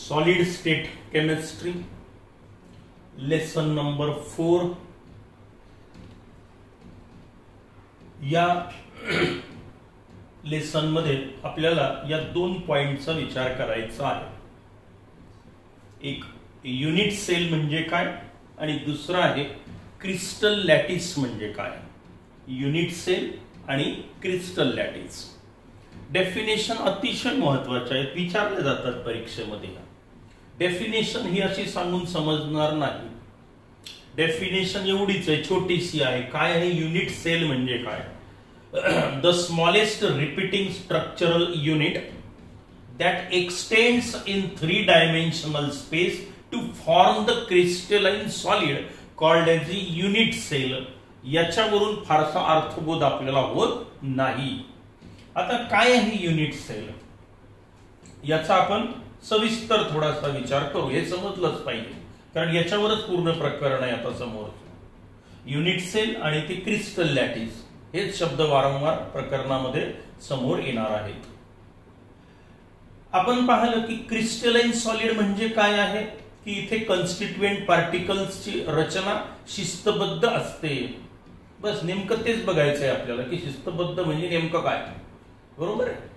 Solid state chemistry lesson number 4 या lesson मध्ये आपल्याला या दोन पॉइंटचा विचार करायचा आहे. एक युनिट सेल म्हणजे काय आणि दुसरा आहे क्रिस्टल लॅटिस म्हणजे काय. युनिट सेल आणि क्रिस्टल लॅटिस डेफिनेशन अतिशय महत्वाचे आहेत, विचारले जातात परीक्षेमध्ये. डेफिनेशन ही अशी सांगून समजणार नाही. डेफिनेशन एवढीच आहे, छोटीशी आहे. काय आहे युनिट सेल म्हणजे काय? The smallest repeating structural unit that extends in 3-dimensional space to form the crystalline solid called as the unit cell. याच्यावरून फारसा अर्थबोध आपल्याला होत नाही. आता काय आहे युनिट सेल याचा आपण सविस्तर थोडासा विचार करू. हे समजलंच पाहिजे कारण याच्यावरच पूर्ण प्रकरण आहे आता समोर. युनिट सेल आणि ते क्रिस्टल लॅटिस हेच शब्द वारंवार प्रकरणामध्ये समोर येणार आहेत. आपण पाहिलं की क्रिस्टलाइन सॉलिड म्हणजे काय आहे की इथे कॉन्स्टिट्युएंट पार्टिकल्सची रचना शिस्तबद्ध असते. बस नेमकं तेच बघायचंय आपल्याला की शिस्तबद्ध म्हणजे नेमकं काय. बरोबर आहे.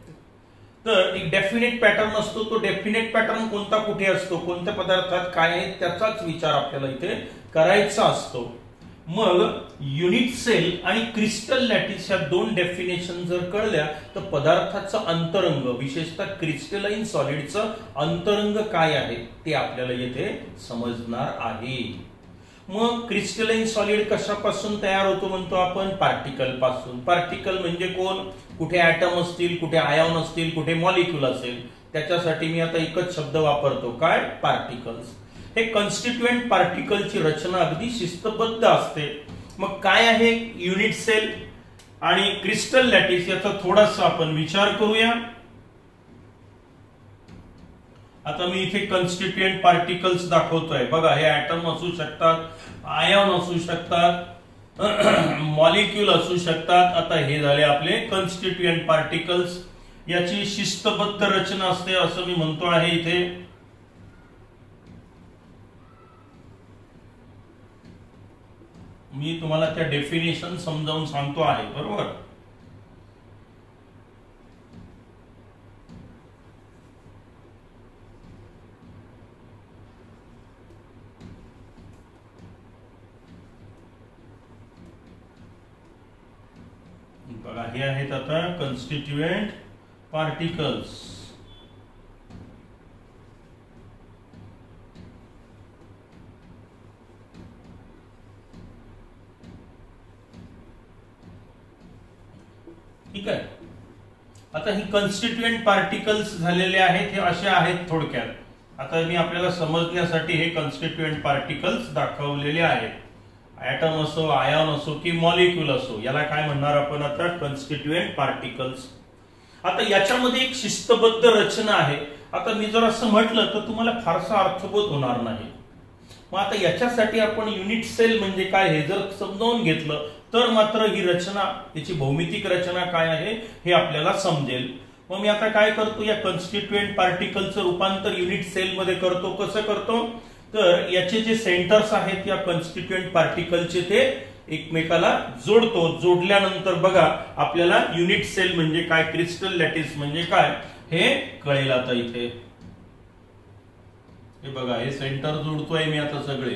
तर एक डेफिनेट पॅटर्न असतो. तो डेफिनेट पॅटर्न कोणता कुठे असतो, कोणत्या पदार्थात काय आहे त्याचाच विचार आपल्याला इथे करायचा असतो. मग युनिट सेल आणि क्रिस्टल लॅटिस या दोन डेफिनेशन जर कळल्या तर पदार्थाचं अंतरंग, विशेषतः क्रिस्टलाइन सॉलिडचं अंतरंग काय आहे ते आपल्याला येथे समजणार आहे. मग क्रिस्टलाइन सॉलिड कशापासून तयार होतो म्हणतो आपण? पार्टिकल पासून. पार्टिकल म्हणजे कोण? कुठे ॲटम असतील, कुठे आयॉन असतील, कुठे मॉलिक्यूल असेल. त्याच्यासाठी मी आता एकच शब्द वापरतो, काय? पार्टिकल्स. हे कॉन्स्टिट्युएंट पार्टिकलची रचना अगदी शिस्तबद्ध असते. मग काय आहे युनिट सेल आणि क्रिस्टल लॅटिस याचा थोडासा आपण विचार करूया. आता मी इथे कॉन्स्टिट्युएंट पार्टिकल्स दाखवतोय बघा. हे ॲटम असू शकतात, आयॉन असू शकतात, मॉलिक्यूल असू शकतात. आता हे झाले आपले कॉन्स्टिट्युएंट पार्टिकल्स. याची शिस्तबद्ध रचना असते असं मी म्हणतो आहे इथे. मी तुम्हाला त्या डेफिनेशन समजावून सांगतो आहे. बरोबर. बघा हे आहेत आता कॉन्स्टिट्युएंट पार्टिकल्स. ठीक आहे. आता ही कॉन्स्टिट्युएंट पार्टिकल्स झालेले आहेत. हे असे आहेत थोडक्यात. आता मी आपल्याला समजण्यासाठी हे कॉन्स्टिट्युएंट पार्टिकल्स दाखवलेले आहेत. ॲटम असो, आयॉन असो की मॉलिक्यूल असो, याला काय म्हणणार आपण आता? Constituent particles. आता याच्यामध्ये एक शिस्तबद्ध रचना आहे. आता मी जर असं म्हटलं तर तुम्हाला फारसा अर्थबोध होणार नाही. मग आता याच्यासाठी आपण युनिट सेल म्हणजे काय हे जर समजावून घेतलं तर मात्र ही रचना, याची भौमितिक रचना काय आहे हे आपल्याला समजेल. मग मी आता काय करतो, या कॉन्स्टिट्युएंट पार्टिकलचं रूपांतर युनिट सेल मध्ये करतो. कसं करतो? तर याचे जे सेंटर्स आहेत या कॉन्स्टिट्युएंट पार्टिकलचे ते एकमेकाला जोडतो. जोडल्यानंतर बघा आपल्याला युनिट सेल म्हणजे काय, क्रिस्टल लॅटिस म्हणजे काय हे कळेल. आता इथे हे बघा, हे सेंटर जोडतोय मी आता सगळे.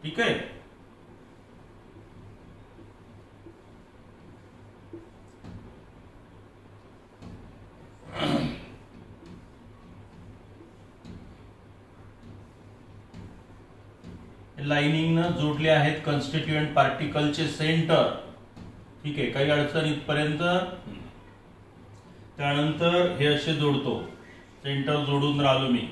ठीक आहे. लाइनिंग जोडले आहेत कॉन्स्टिट्युएंट पार्टिकलचे सेंटर. ठीक आहे. काही अडचण इथपर्यंत. त्यानंतर हे असे जोडतो. सेंटर जोडून राहिलो मी.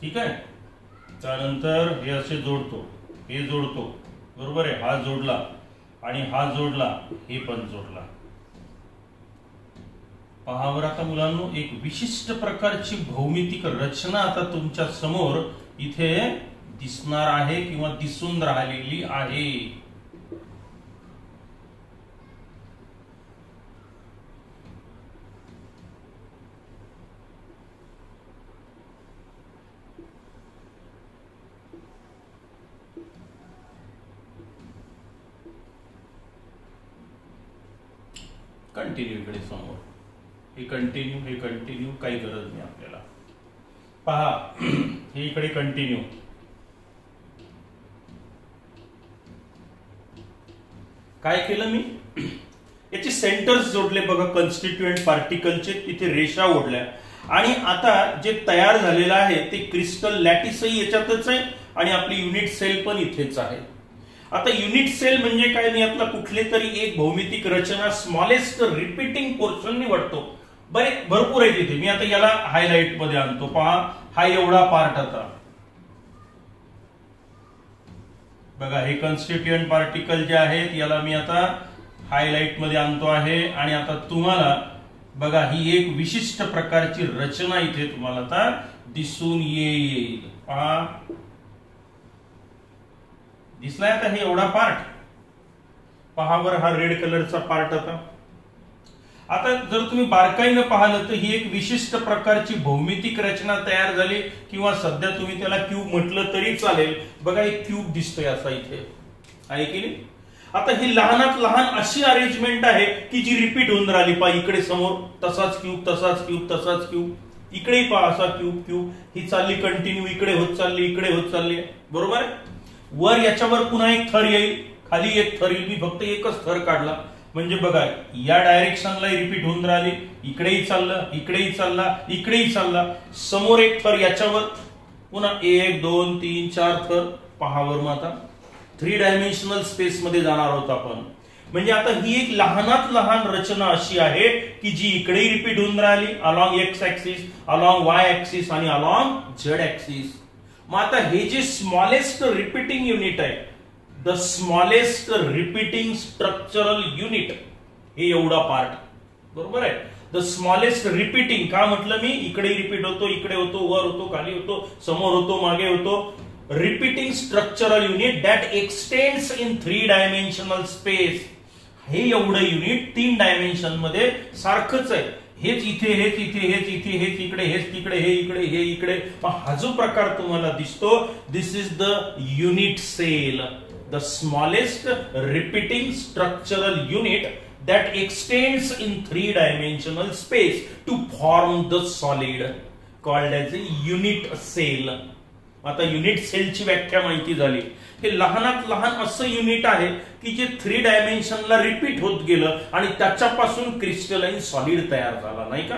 ठीक आहे. त्यानंतर हे असे जोडतो, हे जोडतो. बरोबर आहे. हा जोडला आणि हा जोडला, हे पण जोडला. पहा बरं आता मुलांनो, एक विशिष्ट प्रकारची भौमितिक रचना आता तुमच्या समोर इथे दिसणार आहे किंवा दिसून राहिलेली आहे. कंटिन्यू इकडे समोर, हे कंटिन्यू काही गरज नाही आपल्याला. पहा हे इकडे कंटिन्यू, काय केलं मी, याचे सेंटर्स जोडले बघा कॉन्स्टिट्युएंट पार्टिकलचे, तिथे रेषा ओढल्या आणि आता जे तयार झालेलं आहे ते क्रिस्टल लॅटिसही याच्यातच आहे आणि आपली युनिट सेल पण इथेच आहे. आता युनिट सेल म्हणजे काय, मी यातला कुठली तरी एक भौमितिक रचना स्मॉलेस्ट रिपीटिंग पोर्शन निवडतो. भरपूर आहे तिथे, मी आता याला हायलाइट मध्ये आणतो. पहा हा एवढा पार्ट, आता बघा हे कॉन्स्टिट्युएंट पार्टिकल जे आहेत याला मी आता हायलाइट मध्ये आणतो आहे आणि आता तुम्हाला बघा ही एक विशिष्ट प्रकारची रचना इथे तुम्हाला आता दिसून येईल. पहा दिसलाय आता हे एवढा पार्ट. पहा बरं हा रेड कलरचा पार्ट. आता जर तुम्ही बारकाईनं पाहिलं तर ही एक विशिष्ट प्रकारची भौमितिक रचना तयार झाली, किंवा सध्या तुम्ही त्याला क्यूब म्हटलं तरी चालेल. बघा एक क्यूब दिसतोय असा इथे, आहे की नाही. आता ही लहानात लहान अशी अरेंजमेंट आहे की जी रिपीट होऊन राहिली. पहा इकडे समोर तसाच क्यूब, तसाच क्यूब, तसाच क्यूब, इकडे पहा असा क्यूब क्यूब, ही चालली कंटिन्यू, इकडे होत चालली, इकडे होत चालली, बरोबर. वर याच्यावर पुन्हा एक थर येईल, खाली एक थर येईल. मी फक्त एकच थर काढला म्हणजे बघा या डायरेक्शनला रिपीट होऊन राहिली, इकडेही चाललं, इकडेही चालला, इकडेही चालला. समोर एक थर, याच्यावर पुन्हा 1 2 3 4 थर. पहावर मग आता 3 डायमेन्शनल स्पेस मध्ये जाणार आहोत आपण. म्हणजे आता ही एक लहानात लहान रचना अशी आहे की जी इकडेही रिपीट होऊन राहिली, along x axis, along Y axis आणि अलॉंग झेड ऍक्सिस. मग आता हे जे स्मॉलेस्ट रिपीटिंग युनिट आहे, the smallest repeating structural unit, हे एवढा पार्ट, बरोबर आहे. द स्मॉलेस्ट रिपीटिंग का म्हटलं मी, इकडे रिपीट होतो, इकडे होतो, वर होतो, खाली होतो, समोर होतो, मागे होतो. Repeating structural unit that extends in 3 dimensional space. हे एवढं युनिट 3 डायमेन्शन मध्ये सारखंच आहे. हेच इथे, हेच इथे, हेच इथे, हेच इकडे, हेच तिकडे, हे इकडे, हे इकडे. हा जो प्रकार तुम्हाला दिसतो, this is the unit cell, the smallest repeating structural unit that extends in 3-dimensional space to form the solid called as a unit cell. आता युनिट सेलची व्याख्या माहिती झाली. हे लहानात लहान असं युनिट आहे की जे 3 डायमेन्शनला रिपीट होत गेलं आणि त्याच्यापासून क्रिस्टलाइन सॉलिड तयार झाला, नाही का.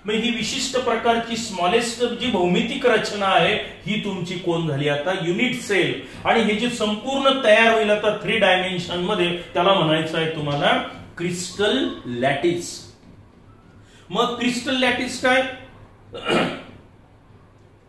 मग ही विशिष्ट प्रकारची स्मॉलेस्ट जी भौमितिक रचना आहे ही तुमची कोण झाली आता, युनिट सेल. आणि हे जे संपूर्ण तयार होईल आता 3 डायमेन्शन मध्ये, त्याला म्हणायचं आहे तुम्हाला क्रिस्टल लॅटिस. मग क्रिस्टल लॅटिस काय,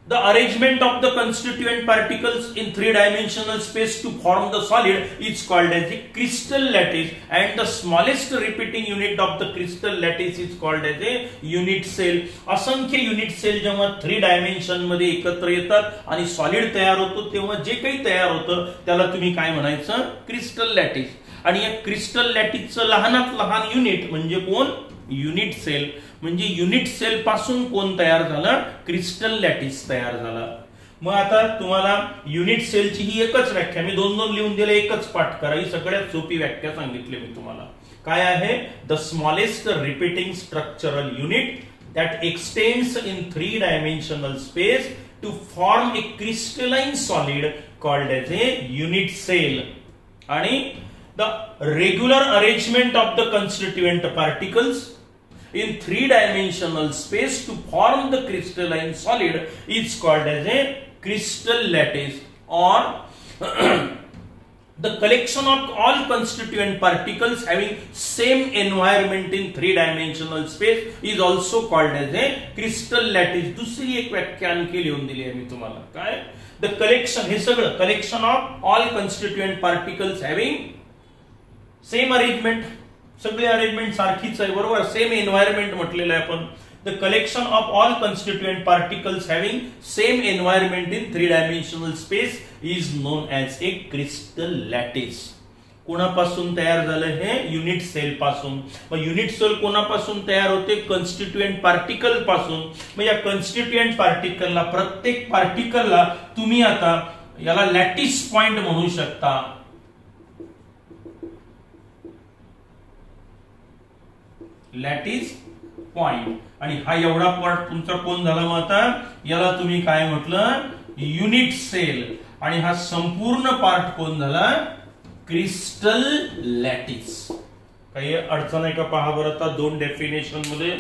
the arrangement of the constituent particles in 3-dimensional space to form the solid is called as the crystal lattice, and the smallest repeating unit of the crystal lattice is called as a unit cell. असंख्य unit sale जेव्हा 3 dimension मध्ये एकत्र येतात आणि solid तयार होतो, तेव्हा जे काही तयार होतं त्याला तुम्ही काय म्हणायचं, क्रिस्टल लॅटिस. आणि या क्रिस्टल लॅटिसचं लहानात लहान युनिट म्हणजे कोण, युनिट सेल. म्हणजे युनिट सेल पासून कोण तयार झालं, क्रिस्टल लॅटिस तयार झाला. मग आता तुम्हाला युनिट सेलची ही एकच व्याख्या, मी 2-2 लिहून दिले, एकच पाठ करा. ही सगळ्यात सोपी व्याख्या सांगितली मी तुम्हाला. काय आहे, the smallest repeating structural unit that extends in 3 dimensional space to form a crystalline solid called as a unit cell. आणि the regular arrangement of the constituent particles in 3-dimensional space to form the crystalline solid is called as a crystal lattice, or the collection of all constituent particles having same environment in 3-dimensional space is also called as a crystal lattice. दुसरी एक व्याख्या आणखी लिहून दिली आहे मी तुम्हाला. काय, the collection, हे सगळं collection of all constituent particles having same arrangement, सगळे अरेंजमेंट सारखीच आहे, बरोबर. सेम एन्व्हायरमेंट म्हटलेलं आहे आपण. The collection of all constituent particles having same environment in 3 dimensional space is known as a crystal lattice. कोणापासून तयार झालं हे, युनिट सेल पासून. मग युनिट सेल कोणापासून तयार होते, कॉन्स्टिट्युएंट पार्टिकल पासून. मग या कॉन्स्टिट्युएंट पार्टिकलला, प्रत्येक पार्टिकलला तुम्ही आता याला लॅटिस पॉइंट म्हणू शकता. Lattice point. आणि हा एवढा पार्ट तुमचा कोण झाला मग आता, याला तुम्ही काय म्हटलं, युनिट सेल. आणि हा संपूर्ण पार्ट कोण झाला, क्रिस्टल लॅटिस. काही अडचण आहे का पहा बरं आता दोन डेफिनेशन मध्ये.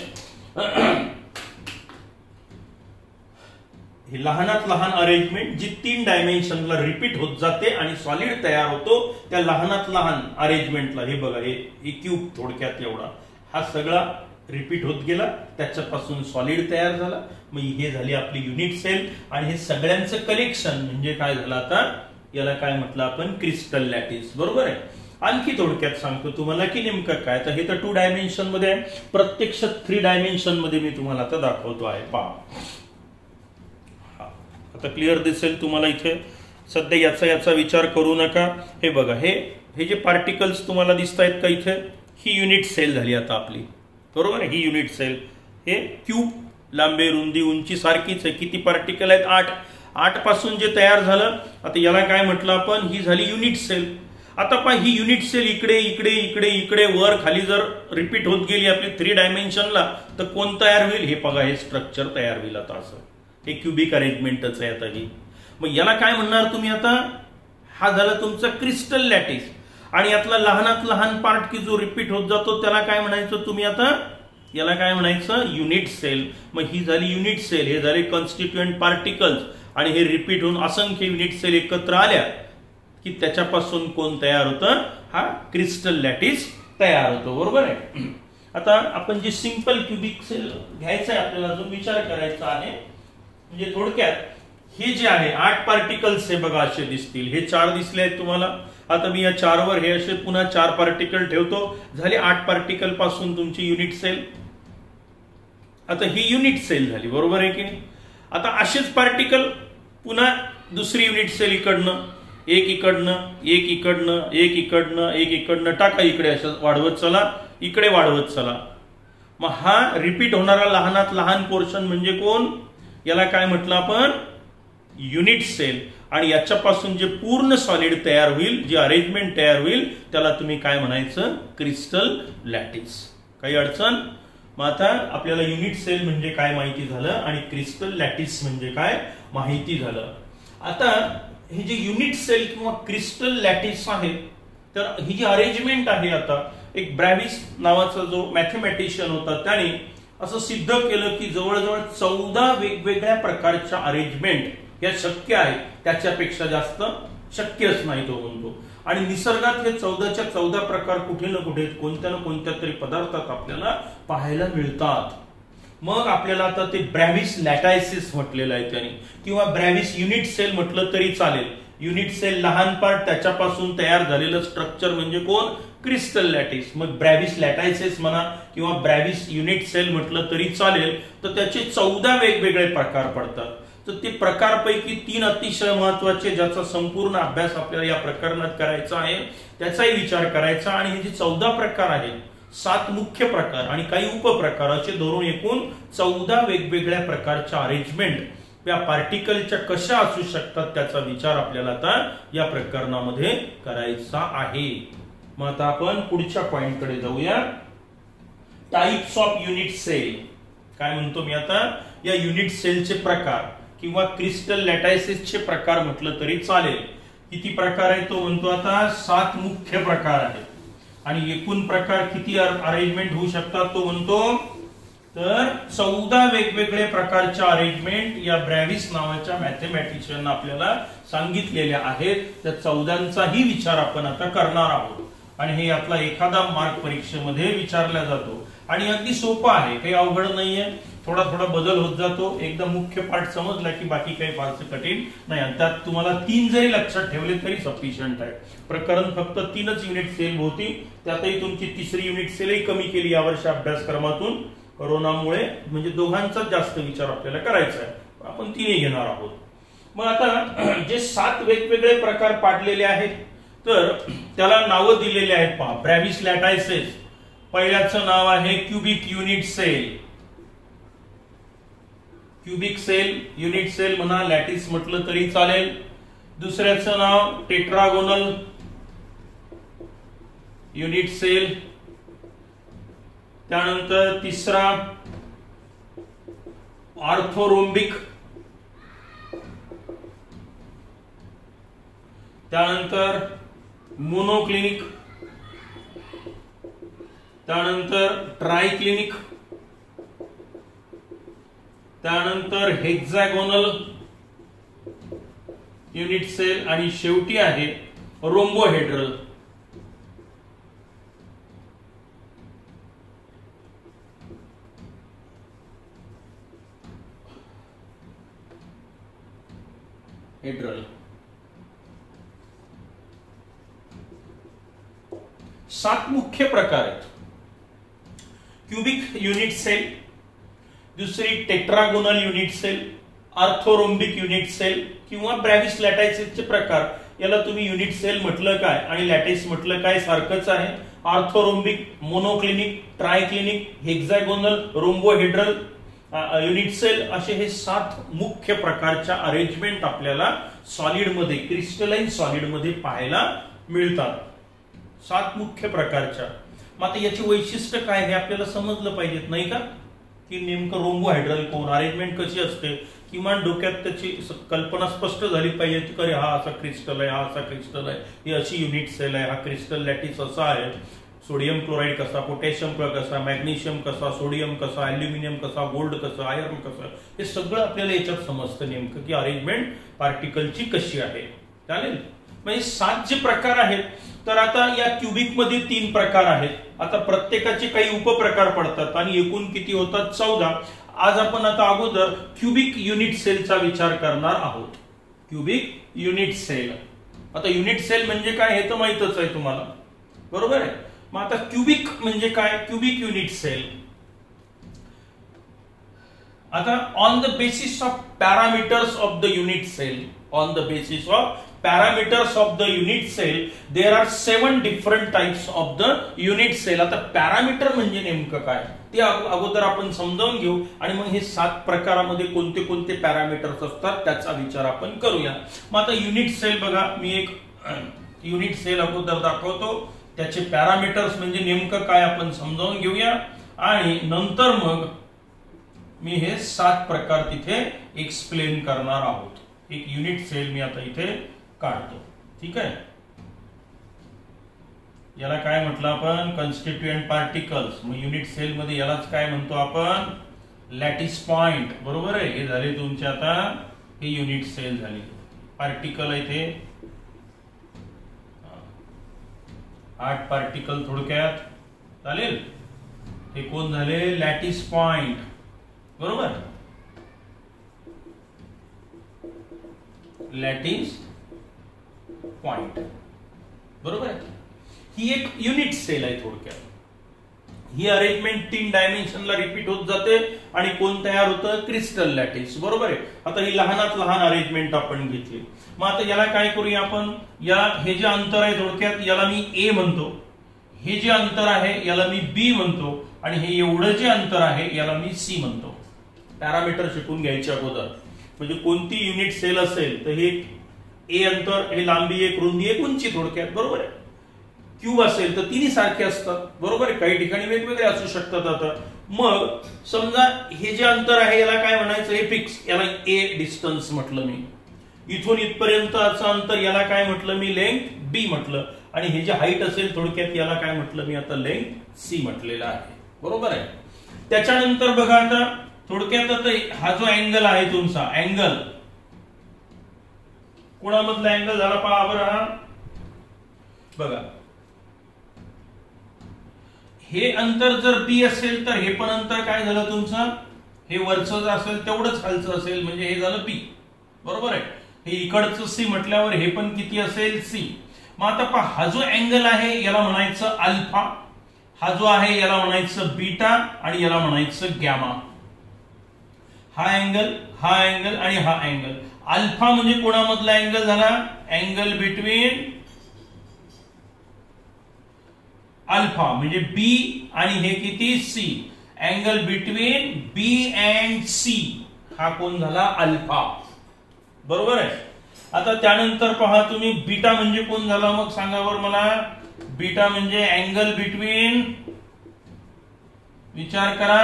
ही लहानात लहान अरेंजमेंट जी 3 डायमेन्शनला रिपीट होत जाते आणि सॉलिड तयार होतो, त्या लहानात लहान अरेंजमेंटला हे बघा, हे क्यूब थोडक्यात एवढा हा सगळा रिपीट होत गेला, त्याच्यापासून सॉलिड तयार झाला. मग हे झाली आपली युनिट सेल. आणि हे सगळ्यांचं कलेक्शन म्हणजे काय झालं आता, याला काय म्हटलं आपण, क्रिस्टल लॅटिस. बरोबर आहे. आणखी थोडक्यात सांगतो तुम्हाला की नेमकं काय. तर हे तर 2 डायमेन्शन मध्ये आहे, प्रत्यक्षात 3 डायमेन्शन मध्ये मी तुम्हाला आता दाखवतो आहे. पहा आता क्लिअर दिसेल तुम्हाला इथे. सध्या याचा विचार करू नका. हे बघा, हे जे पार्टिकल्स तुम्हाला दिसत आहेत का इथे, ही युनिट सेल झाली आता आपली. बरोबर आहे. ही युनिट सेल, हे क्यूब लांबी रुंदी उंची सारखीच आहे. किती पार्टिकल आहेत, 8 पासून जे तयार झालं. आता याला काय म्हटलं आपण, ही झाली युनिट सेल. आता पहा, ही युनिट सेल इकडे इकडे इकडे इकडे वर खाली जर रिपीट होत गेली आपली 3 डायमेन्शनला, तर कोण तयार होईल, हे बघा, हे स्ट्रक्चर तयार होईल. आता असं हे क्युबिक अरेंजमेंटच आहे आता ही. मग याला काय म्हणणार तुम्ही आता, हा झाला तुमचा क्रिस्टल लॅटिस. आणि यातला लहानात लहान पार्ट की जो रिपीट होत जातो त्याला काय म्हणायचं तुम्ही आता, याला काय म्हणायचं, युनिट सेल. मग ही झाली युनिट सेल, हे झाले कॉन्स्टिट्युएंट पार्टिकल्स. आणि हे रिपीट होऊन असंख्य युनिट सेल एकत्र आल्या की त्याच्यापासून कोण तयार होतं, हा क्रिस्टल लॅटिस तयार होतो. बरोबर आहे. आता आपण जे सिंपल क्युबिक सेल घ्यायचं आहे आपल्याला, अजून विचार करायचा आहे. म्हणजे थोडक्यात हे जे आहे 8 पार्टिकल्स हे बघा असे दिसतील. हे 4 दिसले आहेत तुम्हाला. आता मी या 4 वर हे असे पुन्हा 4 पार्टिकल ठेवतो. झाले 8 पार्टिकल पासून तुमची युनिट सेल. आता ही युनिट सेल झाली. बरोबर आहे की नाही. आता असेच पार्टिकल पुन्हा दुसरी युनिट सेल इकडनं, एक इकडनं, एक इकडनं, एक इकडनं, एक इकडनं टाका इकडे, असं वाढवत चला, इकडे वाढवत चला. मग हा रिपीट होणारा लहानात लहान पोर्शन म्हणजे कोण, याला काय म्हटलं आपण, युनिट सेल. आणि याच्यापासून जे पूर्ण सॉलिड तयार होईल, जे अरेंजमेंट तयार होईल, त्याला तुम्ही काय म्हणायचं, क्रिस्टल लॅटिस. काही अडचण. मग आता आपल्याला युनिट सेल म्हणजे काय माहिती झालं आणि क्रिस्टल लॅटिस म्हणजे काय माहिती झालं. आता हे जे युनिट सेल किंवा क्रिस्टल लॅटिस आहे, तर ही जी अरेंजमेंट आहे, आता एक ब्रॅव्हिस नावाचा जो मॅथमॅटिशियन होता त्याने असं सिद्ध केलं की जवळजवळ 14 वेगवेगळ्या प्रकारच्या अरेंजमेंट या शक्य आहेत, त्याच्यापेक्षा जास्त शक्यच नाही तो म्हणतो. आणि निसर्गात हे 14च्या 14 प्रकार कुठे ना कुठे कोणत्या ना कोणत्या तरी पदार्थात आपल्याला पाहायला मिळतात. मग आपल्याला आता ते ब्रॅव्हिस लॅटायसिस म्हटलेलं आहे त्याने, किंवा ब्रॅव्हिस युनिट सेल म्हटलं तरी चालेल. युनिट सेल लहान पार्ट त्याच्यापासून तयार झालेलं स्ट्रक्चर म्हणजे कोण, क्रिस्टल लॅटिस. मग ब्रॅव्हिस लॅटायसिस म्हणा किंवा ब्रॅव्हिस युनिट सेल म्हटलं तरी चालेल. तर त्याचे 14 वेगवेगळे प्रकार पडतात. तर ते प्रकारपैकी 3 अतिशय महत्वाचे, ज्याचा संपूर्ण अभ्यास आपल्याला या प्रकरणात करायचा आहे, त्याचाही विचार करायचा. आणि हे जे 14 प्रकार आहेत, 7 मुख्य प्रकार आणि काही उपप्रकार असे धरून एकूण 14 वेगवेगळ्या प्रकारच्या अरेंजमेंट या पार्टिकलच्या कशा असू शकतात त्याचा विचार आपल्याला आता या प्रकरणामध्ये करायचा आहे. मग आता आपण पुढच्या पॉइंट कडे जाऊया. Types of unit cell. काय म्हणतो मी आता, या युनिट सेलचे प्रकार किंवा क्रिस्टल लॅटायसिसचे प्रकार म्हटलं तरी चालेल. किती प्रकार आहे तो म्हणतो आता, 7 मुख्य प्रकार आहेत. आणि एकूण प्रकार किती अरेंजमेंट होऊ शकतात तो म्हणतो, तर 14 वेगवेगळे प्रकारच्या अरेंजमेंट या ब्रॅव्हिस नावाच्या मॅथमॅटिशियन आपल्याला सांगितलेल्या आहेत. त्या 14चाही विचार आपण आता करणार आहोत. आणि हे यातला एखादा मार्क परीक्षेमध्ये विचारला जातो. आणि अगदी सोपं आहे, काही अवघड नाहीये. थोडा थोडा बदल होत जातो. एकदा मुख्य पार्ट समजला की बाकी काही फारसं कठीण नाही. त्यात तुम्हाला 3 जरी लक्षात ठेवले तरी सफिशियंट आहे. प्रकरण फक्त 3च युनिट सेल होती, त्यातही तुमची 3री युनिट सेलही कमी केली यावर्षी अभ्यासक्रमातून कोरोनामुळे. म्हणजे दोघांचाच जास्त विचार आपल्याला करायचा आहे. आपण 3 घेणार आहोत. मग आता जे 7 वेगवेगळे प्रकार पाडलेले आहेत, तर त्याला नावं दिलेली आहेत. पहा, ब्रॅव्हिस लॅटायसिस. पहिल्याचं नाव आहे cubic unit cell. Cubic cell, unit cell म्हणा, लॅटिस म्हटलं तरी चालेल. दुसऱ्याचं नाव टेट्रागोनल युनिट सेल. त्यानंतर तिसरा ऑर्थोरोम्बिक, त्यानंतर मोनोक्लिनिक, त्यानंतर ट्रायक्लिनिक, त्यानंतर हेक्झॅगोनल युनिट सेल आणि शेवटी आहे रोम्बोहेड्रल. हेड्रल 7 मुख्य प्रकार आहेत. क्यूबिक युनिट सेल, दुसरी tetragonal unit cell, orthorhombic unit cell किंवा ब्रॅव्हिस लॅटायसिसचे प्रकार. याला तुम्ही युनिट सेल म्हटलं काय आणि लॅटिस म्हटलं काय सारखंच आहे. Orthorhombic, monoclinic, triclinic, hexagonal, rhombohedral unit cell असे हे 7 मुख्य प्रकारच्या अरेंजमेंट आपल्याला सॉलिड मध्ये, क्रिस्टलाइन सॉलिड मध्ये पाहायला मिळतात. 7 मुख्य प्रकारच्या. मग आता याची वैशिष्ट्य काय हे आपल्याला समजलं पाहिजेत नाही का, की नेमकं रोम्बोहायड्रल कोण, अरेंजमेंट कशी असते, किमान डोक्यात त्याची कल्पना स्पष्ट झाली पाहिजे की अरे हा असा क्रिस्टल आहे, हा असा क्रिस्टल आहे, ही अशी युनिट सेल आहे, हा क्रिस्टल लॅटिस असा आहे, सोडियम क्लोराईड कसा, पोटॅशियम कसा, मॅग्नेशियम कसा, सोडियम कसा, अल्युमिनियम कसा, गोल्ड कसा, आयर्न कसं, हे सगळं आपल्याला याच्यात समजतं नेमकं की अरेंजमेंट पार्टिकलची कशी आहे. चालेल. म्हणजे 7 जे प्रकार आहेत, तर आता या क्यूबिक मध्ये 3 प्रकार आहेत. आता प्रत्येकाचे काही उपप्रकार पडतात आणि एकूण किती होतात 14. आज आपण आता अगोदर क्यूबिक युनिट सेलचा विचार करणार आहोत. Cubic unit cell. आता युनिट सेल म्हणजे काय हे तर माहितच आहे तुम्हाला, बरोबर आहे. मग आता क्यूबिक म्हणजे काय, क्यूबिक युनिट सेल. आता on the basis of parameters of the unit cell, on the basis of parameters of the unit cell there are 7 different types of the unit cell. आता पॅरामीटर म्हणजे नेमकं काय ते अगोदर आपण समजावून घेऊ आणि मग हे 7 प्रकारामध्ये कोणते कोणते पॅरामीटर्स असतात त्याचा विचार आपण करूया. मग आता युनिट सेल बघा, मी एक युनिट सेल अगोदर दाखवतो, त्याचे पॅरामीटर्स म्हणजे नेमकं काय आपण समजावून घेऊया आणि नंतर मग मी हे 7 प्रकार तिथे एक्सप्लेन करणार आहोत. एक युनिट सेल मी आता इथे काढतो. ठीक आहे. याला काय म्हटलं आपण, कन्स्टिट्यूएंट पार्टिकल्स. मग युनिट सेल मध्ये यालाच काय म्हणतो आपण, लॅटिस पॉइंट. बरोबर आहे. हे झाले तुमचे आता हे युनिट सेल झाले. पार्टिकल आहे ते 8 पार्टिकल थोडक्यात. चालेल. हे कोण झाले, लॅटिस पॉइंट. बरोबर. Lattice point. बरोबर आहे. ही एक युनिट सेल आहे थोडक्यात. ही अरेंजमेंट 3 डायमेन्शनला रिपीट होत जाते आणि कोण तयार होतं, क्रिस्टल लॅटिस. बरोबर आहे. आता ही लहानात लहान अरेंजमेंट आपण घेतली. मग आता याला काय करूया आपण, हे जे अंतर आहे थोडक्यात याला मी ए म्हणतो, हे जे अंतर आहे याला मी बी म्हणतो आणि हे एवढं जे अंतर आहे याला मी सी म्हणतो. पॅरामीटर शिकून घ्यायचे अगोदर. म्हणजे कोणती युनिट सेल असेल तर हे ए अंतर, हे लांबी एक, रुंदी एक, उंची थोडक्यात. बरोबर आहे. क्यूब असेल तर तिन्ही सारखे असतात. बरोबर आहे. काही ठिकाणी वेगवेगळे असू शकतात. आता मग समजा हे जे अंतर आहे याला काय म्हणायचं, हे फिक्स, याला ए डिस्टन्स म्हटलं मी. इथून इथपर्यंत असं अंतर याला काय म्हटलं मी, लेंथ बी म्हटलं. आणि हे जे हाईट असेल थोडक्यात याला काय म्हटलं मी आता, लेंथ सी म्हटलेला आहे. बरोबर आहे. त्याच्यानंतर बघा आता थोडक्यात आता हा जो अँगल आहे तुमचा, अँगल कोणामधला अँगल झाला पहा बरं. हा बघा, हे अंतर जर बी असेल तर हे पण अंतर काय झालं तुमचं, हे वरचं असेल तेवढंच खालचं असेल, म्हणजे हे झालं बी. बरोबर आहे. हे इकडचं सी म्हटल्यावर हे पण किती असेल, सी. मग आता पहा, हा जो अँगल आहे याला म्हणायचं अल्फा, हा जो आहे याला म्हणायचं बीटा आणि याला म्हणायचं गॅमा. हा अँगल, हा अँगल आणि हा अँगल. अल्फा म्हणजे कोणामधला अँगल झाला, अँगल बिटवीन अल्फा म्हणजे बी आणि हे किती, C. Angle between B and C हा कोण झाला, अल्फा. बरोबर आहे. आता त्यानंतर पहा तुम्ही, बीटा म्हणजे कोण झाला मग सांगा बरं मला. बीटा म्हणजे अँगल बिटवीन विचार करा,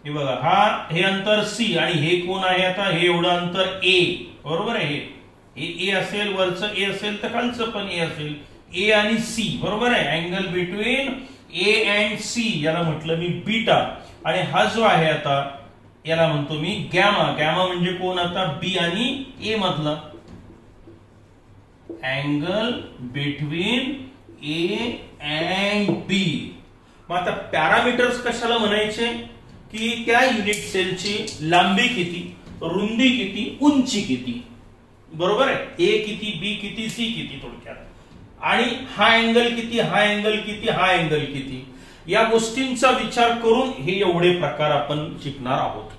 हे बघा, हे अंतर सी आणि हे कोण आहे आता, हे एवढं अंतर ए, बरोबर आहे. हे ए असेल, वरचं ए असेल तर खालचं पण ए असेल. ए आणि सी, बरोबर आहे. Angle between A and C याला म्हटलं मी बीटा. आणि हा जो आहे आता याला म्हणतो मी गॅमा. गॅमा म्हणजे कोण आता, बी आणि ए मधला अँगल बिटवीन ए अँड बी. मग आता पॅरामीटर्स कशाला म्हणायचे की त्या युनिट सेलची लांबी किती, रुंदी किती, उंची किती, बरोबर आहे. ए किती, बी किती, सी किती थोडक्यात. आणि हा अँगल किती, हा अँगल किती, हा अँगल किती, या गोष्टींचा विचार करून हे एवढे प्रकार आपण शिकणार आहोत.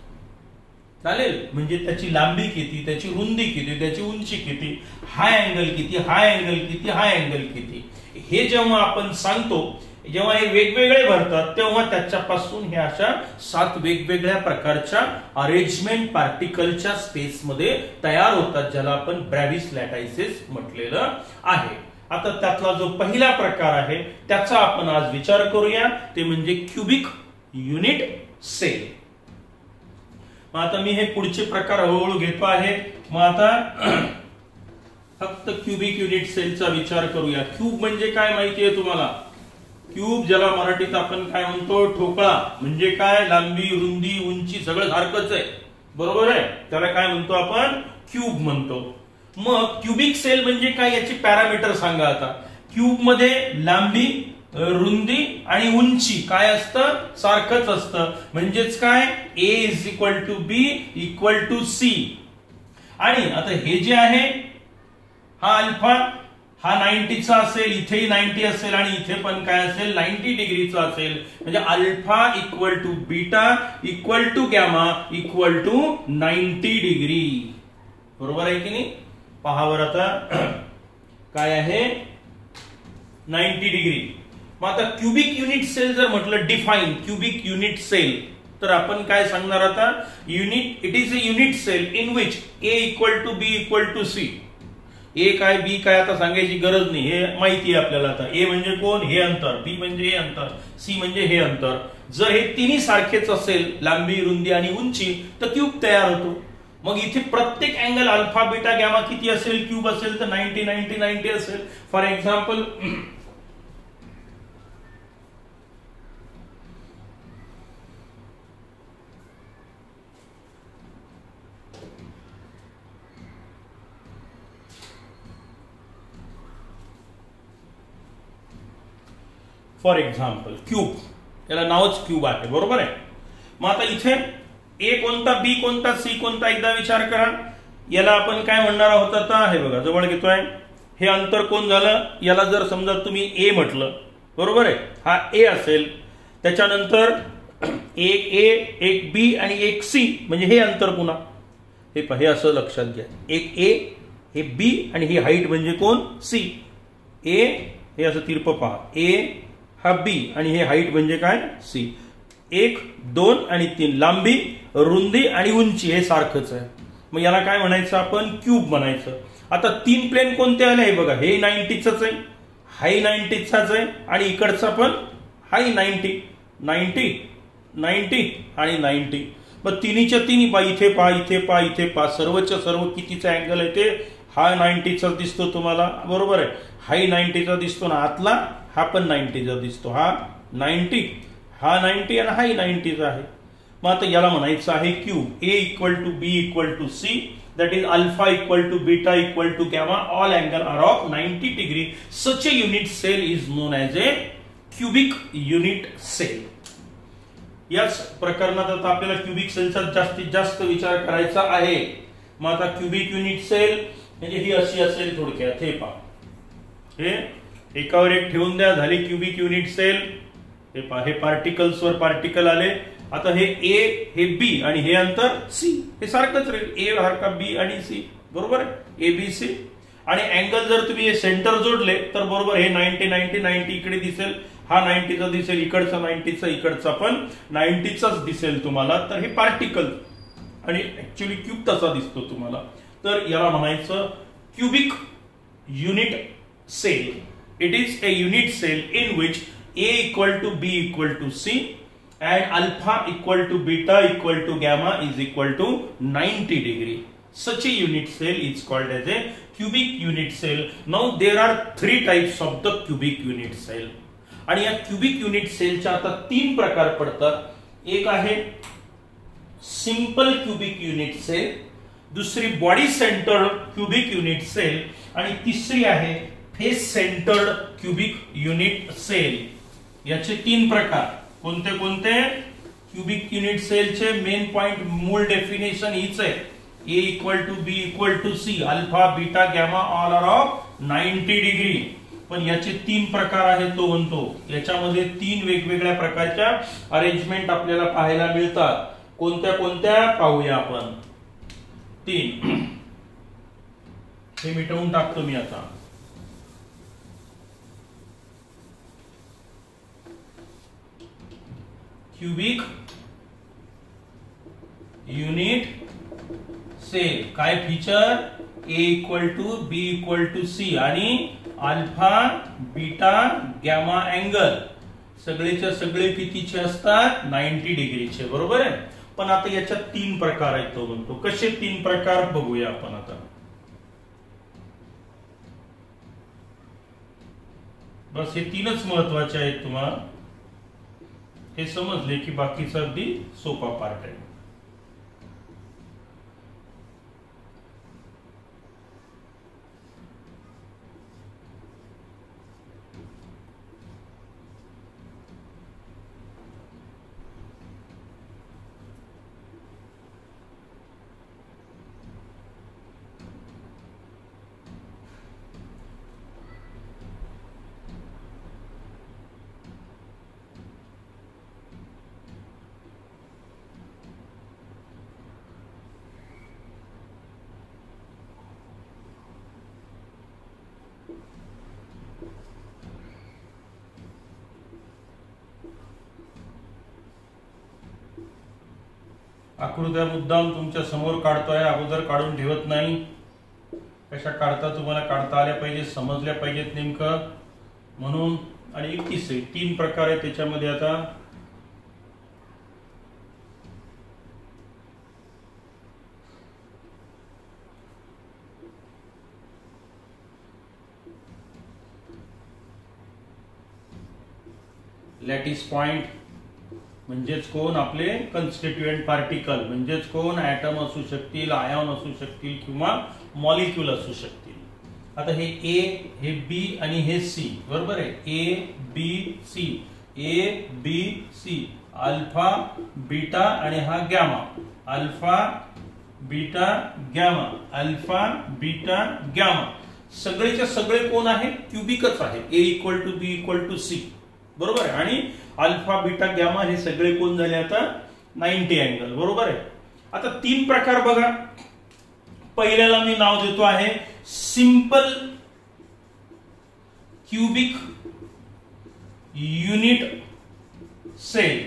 चालेल. म्हणजे त्याची लांबी किती, त्याची रुंदी किती, त्याची उंची किती, हा अँगल किती, हा अँगल किती, हा अँगल किती, हे जेव्हा आपण सांगतो, जेव्हा हे वेगवेगळे भरतात तेव्हा त्याच्यापासून हे अशा 7 वेगवेगळ्या प्रकारच्या अरेंजमेंट पार्टिकलच्या स्पेसमध्ये तयार होतात, ज्याला आपण ब्रॅव्हिस लॅटायसिस म्हटलेलं आहे. आता त्यातला जो पहिला प्रकार आहे त्याचा आपण आज विचार करूया, ते म्हणजे क्युबिक युनिट सेल. मग आता मी हे पुढचे प्रकार हळूहळू घेतो आहे. मग आता फक्त क्युबिक युनिट सेलचा विचार करूया. क्यूब म्हणजे काय माहिती आहे तुम्हाला? क्यूब ज्याला मराठीत आपण काय म्हणतो, ठोकळा. म्हणजे काय, लांबी, रुंदी, उंची सगळं सारखंच आहे, बरोबर आहे. त्याला काय म्हणतो आपण, क्यूब म्हणतो. मग क्युबिक सेल म्हणजे काय, याची पॅरामीटर सांगा आता. क्यूब मध्ये लांबी, रुंदी आणि उंची काय असतं, सारखंच असतं. म्हणजेच काय, A is equal to B equal to C. आणि आता हे जे आहे, हा अल्फा, हा 90चा असेल, इथेही 90 असेल आणि इथे पण काय असेल, 90 डिग्रीचा असेल. म्हणजे alpha equal to beta equal to gamma equal to 90 degree, बरोबर आहे की नाही. पहावर आता काय आहे, 90 डिग्री. मग आता क्युबिक युनिट सेल जर म्हटलं, डिफाइन क्युबिक युनिट सेल, तर आपण काय सांगणार आता, unit, it is a unit cell in which A equal to B equal to C. A काय, बी काय आता सांगायची गरज नाही, हे माहिती आहे आपल्याला. आता ए म्हणजे कोण, हे अंतर, बी म्हणजे हे अंतर, सी म्हणजे हे अंतर. जर हे तिन्ही सारखेच असेल, लांबी, रुंदी आणि उंची, तर क्यूब तयार होतो. मग इथे प्रत्येक अँगल अल्फा, बीटा, गॅमा किती असेल, क्यूब असेल तर 90 90 90 असेल. फॉर एक्झाम्पल, क्यूब, याला नावच क्यूब आहे, बरोबर आहे. मग आता इथे ए कोणता, बी कोणता, सी कोणता, एकदा विचार करा. याला आपण काय म्हणणार आहोत आता, हे बघा जवळ घेतोय. हे अंतर कोण झालं, याला जर समजा तुम्ही ए म्हटलं, बरोबर आहे. हा ए असेल, त्याच्यानंतर एक ए, एक बी आणि एक सी, म्हणजे हे अंतर पुन्हा हे असं लक्षात घ्या. एक ए, हे बी आणि ही हाईट म्हणजे कोण, सी. ए, हे असं तिरपं पहा, ए हा बी आणि हे हाईट म्हणजे काय, सी. 1 2 आणि 3 लांबी, रुंदी आणि उंची हे सारखंच आहे. मग याला काय म्हणायचं आपण, क्यूब म्हणायचं. आता 3 प्लेन कोणते आले, हे बघा, हे 90च आहे, हाही 90चाच आहे आणि इकडचा पण हाही 90 90 90 आणि 90. मग तिन्हीच्या तिन्ही पहा, इथे पहा, इथे पहा, इथे पहा, सर्वच्या सर्व कितीचा अँगल आहे ते, हा 90चा दिसतो तुम्हाला, बरोबर आहे. हाही 90चा दिसतो ना आतला, हा पण 90चा दिसतो, हा 90, हा 90 आणि हाही 90चा आहे. मग आता याला म्हणायचं आहे cube. A equal to B equal to C, that is alpha equal to beta equal to gamma, all angle are of 90 degree. Such a unit cell is known as a cubic unit cell. याच प्रकरणात आता आपल्याला cubic सेलचा जास्तीत जास्त विचार करायचा आहे. मग आता क्युबिक युनिट सेल म्हणजे ही अशी असेल थोडक्यात. हे पहा, हे एकावर एक ठेवून द्या, झाली क्युबिक युनिट सेल. हे पहा, हे पार्टिकल्स वर पार्टिकल आले. आता हे ए, हे बी आणि हे अंतर सी, हे सारखंच राहील, ए सारखा बी आणि सी, बरोबर आहे, ए बी सी. आणि अँगल जर तुम्ही हे सेंटर जोडले तर बरोबर हे 90 90 90 इकडे दिसेल, हा 90चा दिसेल, इकडचा 90चा, इकडचा पण 90चाच दिसेल तुम्हाला. तर हे पार्टिकल आणि ऍक्च्युअली क्यूब तसा दिसतो तुम्हाला. तर याला म्हणायचं cubic unit cell. It is a unit cell in which A equal to B equal to C and alpha equal to beta equal to gamma is equal to 90 degree. Such a unit cell is called as a cubic unit cell. Now there are 3 types of the cubic unit cell. आणि या cubic unit सेलच्या आता 3 प्रकार पडतात. एक आहे simple cubic unit cell, दुसरी body centered cubic unit cell आणि तिसरी आहे face centered cubic unit cell. याचे 3 प्रकार कोणते कोणते? क्यूबिक युनिट सेलचे मेन पॉइंट मूळ डेफिनेशन हीच आहे. A equal to B equal to C, alpha beta gamma all are of 90 degree. पण याचे 3 प्रकार आहेत तो म्हणतो. याच्यामध्ये 3 वेगवेगळ्या प्रकारच्या अरेंजमेंट आपल्याला पाहायला मिळतात. कोणत्या कोणत्या पाहूया आपण. 3 हे मिटवून टाकतो मी आता. क्यूबिक युनिट सेल काय feature? A equal to B equal to C आणि अल्फा बीटा गॅमा अँगल सगळेच्या सगळे कितीचे असतात? 90 डिग्रीचे. बरोबर आहे. पण आता याच्यात 3 प्रकार आहेत तो म्हणतो. कसे 3 प्रकार बघूया आपण आता. बस हे 3च महत्वाचे आहेत. तुम्हाला हे समजले की बाकीचा अगदी सोपा पार्ट आहे. आकृत्या मुद्दाम तुमच्या समोर काढतोय, अगोदर काढून ठेवत नाही. कशा काढता तुम्हाला काढता आल्या पाहिजे, समजल्या पाहिजेत नेमकं म्हणून. आणि 3 प्रकार आहेत त्याच्यामध्ये. आता लॅटिस पॉइंट म्हणजेच कोण? आपले कन्स्टिट्यूएंट पार्टिकल म्हणजेच कोण? ऍटम असू शकतील, आयॉन असू शकतील किंवा मॉलिक्यूल असू शकतील. आता हे ए, हे बी आणि हे सी. बरोबर आहे. A B C, A B C, alpha beta आणि हा gamma. Alpha beta gamma, alpha beta gamma सगळेच्या सगळे कोण आहे? क्यूबिकच आहे. A equal to B equal to C. बरोबर आहे. आणि अल्फा बीटा गॅमा हे सगळे कोण झाले आता? 90 अँगल. बरोबर आहे. आता 3 प्रकार बघा. पहिल्याला मी नाव देतो आहे सिंपल क्यूबिक युनिट सेल.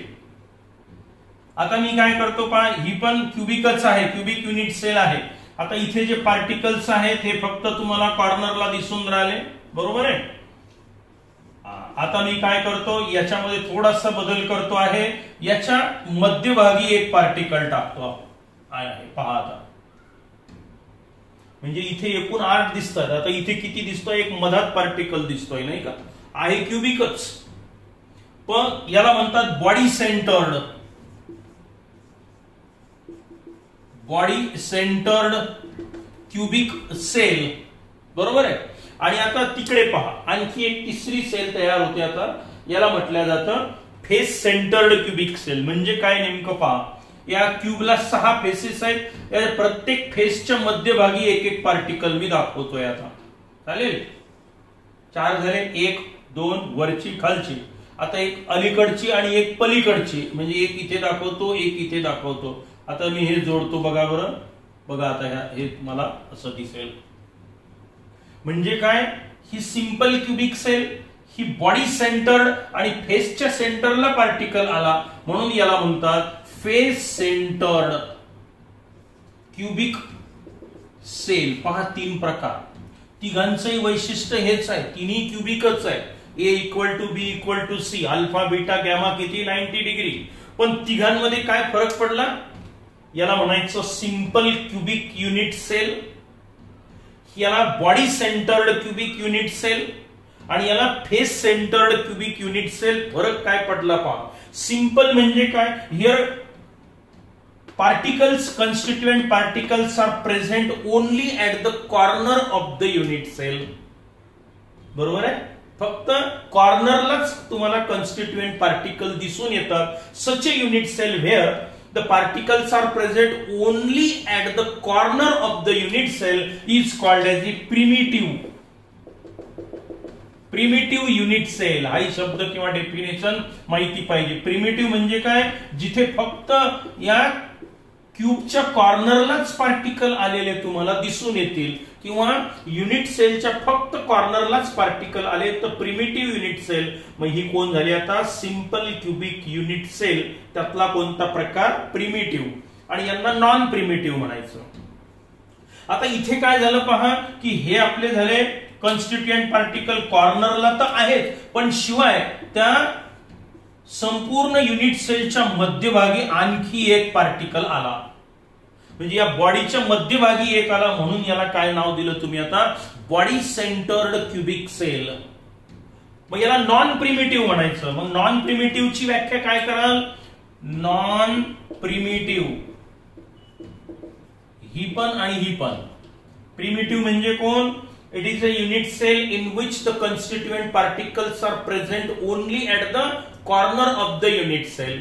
आता मी काय करतो पहा, ही पण क्यूबिकच आहे, क्यूबिक युनिट सेल आहे. आता इथे जे पार्टिकल्स आहेत हे फक्त तुम्हाला कॉर्नरला दिसून राहिले. बरोबर आहे. आता मी काय करतो, याच्यामध्ये थोडासा बदल करतो आहे. याच्या मध्यभागी एक पार्टिकल टाकतो आहे. पहा आता, म्हणजे इथे एकूण 8 दिसतात. आता इथे किती दिसतोय? एक मधात पार्टिकल दिसतोय नाही का? आहे क्यूबिकच, पण याला म्हणतात body centered. Body centered cubic cell. बरोबर आहे. आणि आता तिकडे पहा, आणखी एक तिसरी सेल तयार होते. आता याला म्हटलं जातं फेस सेंटर्ड क्यूबिक सेल. म्हणजे काय नेमकं पहा, या क्यूबला 6 फेसेस आहेत. या प्रत्येक फेसच्या मध्यभागी एक एक पार्टिकल मी दाखवतोय. आता चालेल. 4 झाले. 1 2 वरची खालची. आता एक अलीकडची आणि एक पलीकडची. म्हणजे एक इथे दाखवतो, एक इथे दाखवतो. आता मी हे जोडतो. बघा बरं. बघा आता हे मला असं दिसेल. म्हणजे काय? ही सिंपल क्यूबिक सेल, ही बॉडी सेंटर्ड आणि फेसच्या सेंटरला पार्टिकल आला म्हणून याला म्हणतात फेस सेंटर्ड क्यूबिक सेल. पहा 3 प्रकार. तिघांचंही वैशिष्ट्य हेच आहे. तिन्ही क्यूबिकच आहे. A equal to B equal to C, alpha beta gamma किती? 90 डिग्री. पण तिघांमध्ये काय फरक पडला? याला म्हणायचं सिंपल क्युबिक युनिट सेल, याला body centred cubic unit cell आणि याला face centred cubic unit cell. फरक काय पडला पहा. सिंपल म्हणजे काय? Here particles, constituent particles are present only at the corner of the unit cell. बरोबर आहे? फक्त कॉर्नरलाच तुम्हाला कॉन्स्टिट्युएंट पार्टिकल दिसून येतात. Such a unit cell where the particles are present only at the corner of the unit cell is called as the primitive unit cell. हा शब्द किंवा definition माहिती पाहिजे. प्रिमिटिव्ह म्हणजे काय? जिथे फक्त या क्यूबच्या कॉर्नरलाच पार्टिकल आलेले तुम्हाला दिसून येतील किंवा युनिट सेलच्या फक्त कॉर्नरलाच पार्टिकल आले तर प्रिमिटिव्ह युनिट सेल. मग ही कोण झाली आता? Simple cubic unit cell. त्यातला कोणता प्रकार? प्रिमिटिव्ह. आणि यांना नॉन प्रिमिटिव्ह म्हणायचं. आता इथे काय झालं पहा की हे आपले झाले कॉन्स्टिट्युएंट पार्टिकल कॉर्नरला तर आहेत, पण शिवाय त्या संपूर्ण युनिट सेलच्या मध्यभागी आणखी एक पार्टिकल आला. म्हणजे या बॉडीच्या मध्यभागी एक आला म्हणून याला काय नाव दिलं तुम्ही आता? Body centred cubic cell. मग याला नॉन प्रिमिटिव्ह म्हणायचं. मग नॉन प्रिमिटिव्हची व्याख्या काय कराल? नॉन प्रिमिटिव्ह ही पण आणि ही पण. प्रिमिटिव्ह म्हणजे कोण? It is a unit cell in which the constituent particles are present only at the corner of the unit cell.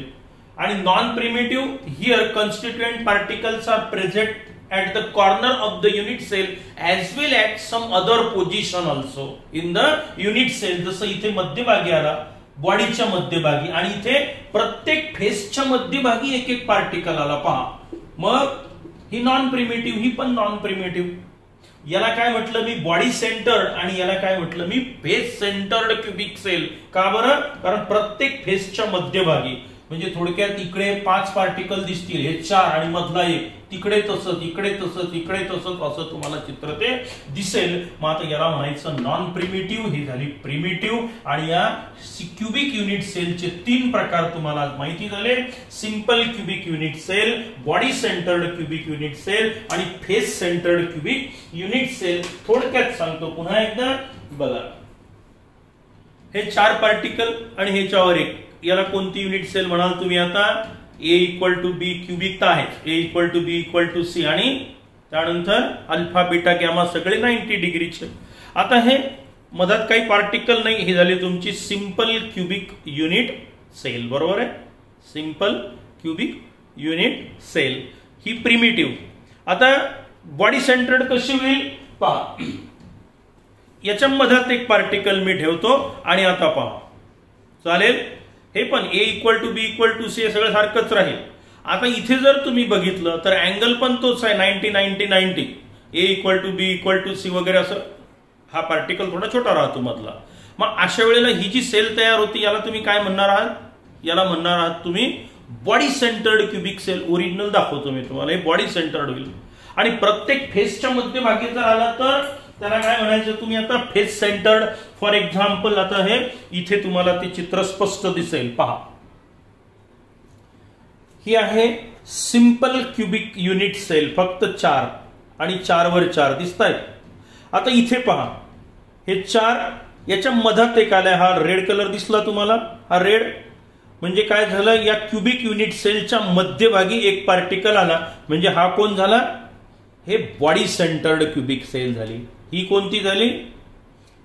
And non-primitive, here constituent particles are present at the corner of the unit cell as well as some other position also in the unit cell. जसं इथे मध्यभागी आला बॉडीच्या मध्यभागी आणि इथे प्रत्येक फेसच्या मध्यभागी एक एक पार्टिकल आला पहा. मग ही नॉन प्रिमिटिव्ह, ही पण नॉन प्रिमिटिव्ह. याला काय म्हटलं मी? Body centred. आणि याला काय म्हटलं मी? Face centred cubic cell. का बरं? कारण प्रत्येक फेसच्या मध्यभागी म्हणजे थोडक्यात इकडे 5 पार्टिकल दिसतील, हे 4 आणि मधला एक, तिकडे तसंच, इकडे तसंच, इकडे तसंच, असं तुम्हाला चित्र ते दिसेल. मग आता याला म्हणायचं नॉन प्रिमिटिव्ह. ही झाली प्रिमिटिव्ह. आणि या क्युबिक युनिट सेलचे 3 प्रकार तुम्हाला माहिती झाले. Simple cubic unit cell, body centred cubic unit cell आणि face centred cubic unit cell. थोडक्यात सांगतो पुन्हा एकदा बघा. हे 4 पार्टिकल आणि ह्याच्यावर एक, याला कोणती युनिट सेल म्हणाल तुम्ही आता? A equal to B, cubic तर आहे. A equal to B equal to C आणि त्यानंतर अल्फा बीटा गॅमा सगळे 90 डिग्रीचे. आता हे मधात काही पार्टिकल नाही. हे झाले तुमची सिंपल क्युबिक युनिट सेल. बरोबर आहे? सिंपल क्युबिक युनिट सेल ही प्रिमिटिव्ह. आता बॉडी सेंटर्ड कशी होईल पहा. याच्या मधात एक पार्टिकल मी ठेवतो आणि आता पहा. चालेल? हे पण A equal to B equal to C हे सगळं सारखंच राहील. आता इथे जर तुम्ही बघितलं तर अँगल पण तोच आहे 90 90 90. A equal to B equal to C वगैरे असं. हा पार्टिकल थोडा छोटा राहतो मधला. मग अशा वेळेला ही जी सेल तयार होती याला तुम्ही काय म्हणणार आहात? याला म्हणणार आहात तुम्ही body centred cubic cell. Original दाखवतो मी तुम्हाला. हे बॉडी सेंटर्ड होईल. आणि प्रत्येक फेसच्या मध्यभागी जर आला तर त्याला काय म्हणायचं तुम्ही आता? Face centred. फॉर एक्झाम्पल आता हे इथे तुम्हाला ते चित्र स्पष्ट दिसेल पहा. ही आहे सिंपल क्युबिक युनिट सेल. फक्त 4 आणि 4 वर 4 दिसत आहेत. आता इथे पहा हे 4 याच्या मधात एक आलाय. हा रेड कलर दिसला तुम्हाला? हा रेड म्हणजे काय झालं? या क्युबिक युनिट सेलच्या मध्यभागी एक पार्टिकल आला. म्हणजे हा कोण झाला? हे बॉडी सेंटर्ड क्युबिक सेल झाली. ही कोणती झाली?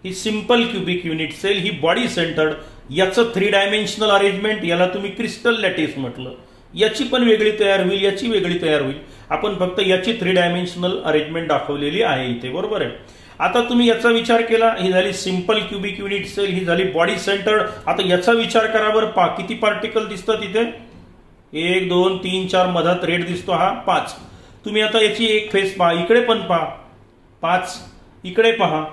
ही सिंपल क्युबिक युनिट सेल. ही बॉडी सेंटर्ड. याचं 3 डायमेन्शनल अरेंजमेंट, याला तुम्ही क्रिस्टल लॅटिस म्हटलं. याची पण वेगळी तयार होईल, याची वेगळी तयार होईल. आपण फक्त याची 3 डायमेन्शनल अरेंजमेंट दाखवलेली आहे इथे. बरोबर आहे? आता तुम्ही याचा विचार केला. ही झाली सिंपल क्युबिक युनिट सेल, ही झाली बॉडी सेंटर्ड. आता याचा विचार करा बरं. पहा किती पार्टिकल दिसतात इथे? 1 2 3 4. मधात रेड दिसतो हा 5. तुम्ही आता याची एक फेस पहा. इकडे पण पहा 5. इकडे पहा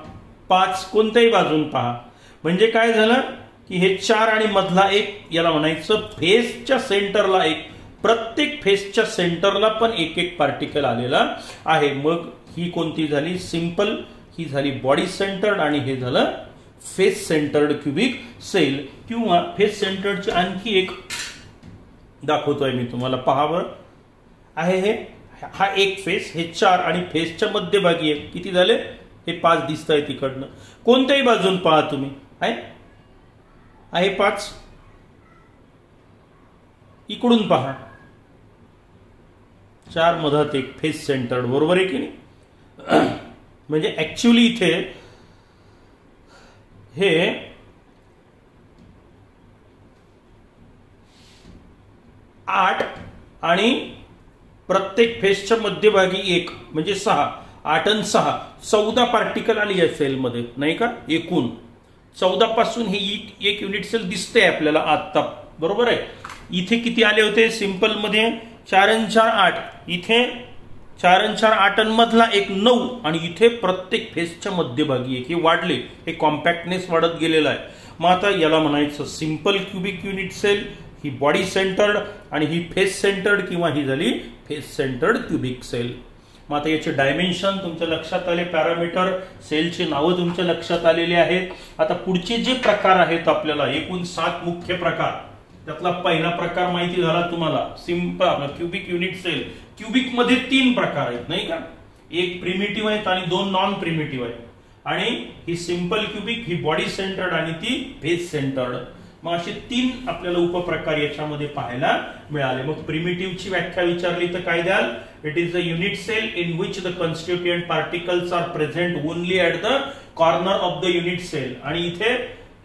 5. कोणत्याही बाजून पहा. म्हणजे काय झालं की हे 4 आणि मधला एक, याला म्हणायचं फेसच्या सेंटरला एक. प्रत्येक फेसच्या सेंटरला पण एक एक पार्टिकल आलेला आहे. मग ही कोणती झाली? सिंपल. ही झाली बॉडी सेंटर्ड आणि हे झालं फेस सेंटर्ड क्युबिक सेल. किंवा फेस सेंटर्डची आणखी एक दाखवतोय मी तुम्हाला, पहा बरं. आहे हे, हा एक फेस, हे 4 आणि फेसच्या मध्यभागी आहे. किती झाले? हे 5 दिसत आहे तिकडनं. कोणत्याही बाजून पहा तुम्ही, आहे 5. इकडून पहा, 4 मधात एक, फेस सेंटर्ड, बरोबर आहे की नाही? म्हणजे ऍक्च्युअली इथे हे 8 आणि प्रत्येक फेसच्या मध्यभागी 1 म्हणजे 6. 8 आणि 6 14 पार्टिकल आली या सेलमध्ये, नाही का? एकूण 14 पासून हे एक युनिट सेल दिसते आपल्याला आता, बरोबर आहे? इथे किती आले होते सिंपल मध्ये? 4 आणि 4 8. इथे 4 आणि 4 8 मधला एक 9 आणि इथे प्रत्येक फेसच्या मध्यभागी 1. हे वाढले, हे कॉम्पॅक्टनेस वाढत गेलेला आहे. मग आता याला म्हणायचं सिंपल क्युबिक युनिट सेल, ही बॉडी सेंटर्ड आणि ही फेस सेंटर्ड, किंवा ही झाली फेस सेंटर्ड क्युबिक सेल. मग आता याचे डायमेन्शन तुमच्या लक्षात आले, पॅरामीटर, सेलची नावं तुमच्या लक्षात आलेली आहेत. आता पुढचे जे प्रकार आहेत आपल्याला, एकूण 7 मुख्य प्रकार, त्यातला पहिला प्रकार माहिती झाला तुम्हाला, simple cubic unit cell. Cubic मध्ये 3 प्रकार आहेत, नाही का? एक प्रिमिटिव्ह आहेत आणि 2 नॉन प्रिमिटिव्ह आहेत. आणि ही सिंपल क्युबिक, ही बॉडी सेंटर्ड आणि ती फेस सेंटर्ड. मग असे 3 आपल्याला उपप्रकार याच्यामध्ये पाहायला मिळाले. मग प्रिमिटिव्हची व्याख्या विचारली तर काय द्याल? It is a unit cell in which the constituent particles are present only at the corner of the unit cell. आणि इथे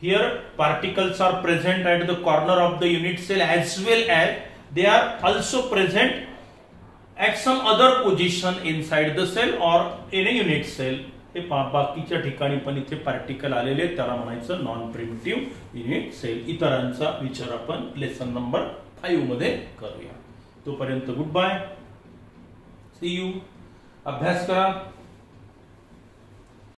here particles are present at the corner of the unit cell as well as they are also present at some other position inside the cell or in a unit cell. हे बाकीच्या ठिकाणी पण इथे particle आलेले, त्याला म्हणायचं non primitive unit sale. इतरांचा विचार आपण लेसन नंबर 5 मध्ये करूया. तोपर्यंत गुड बाय, सी यू. अभ्यास करा.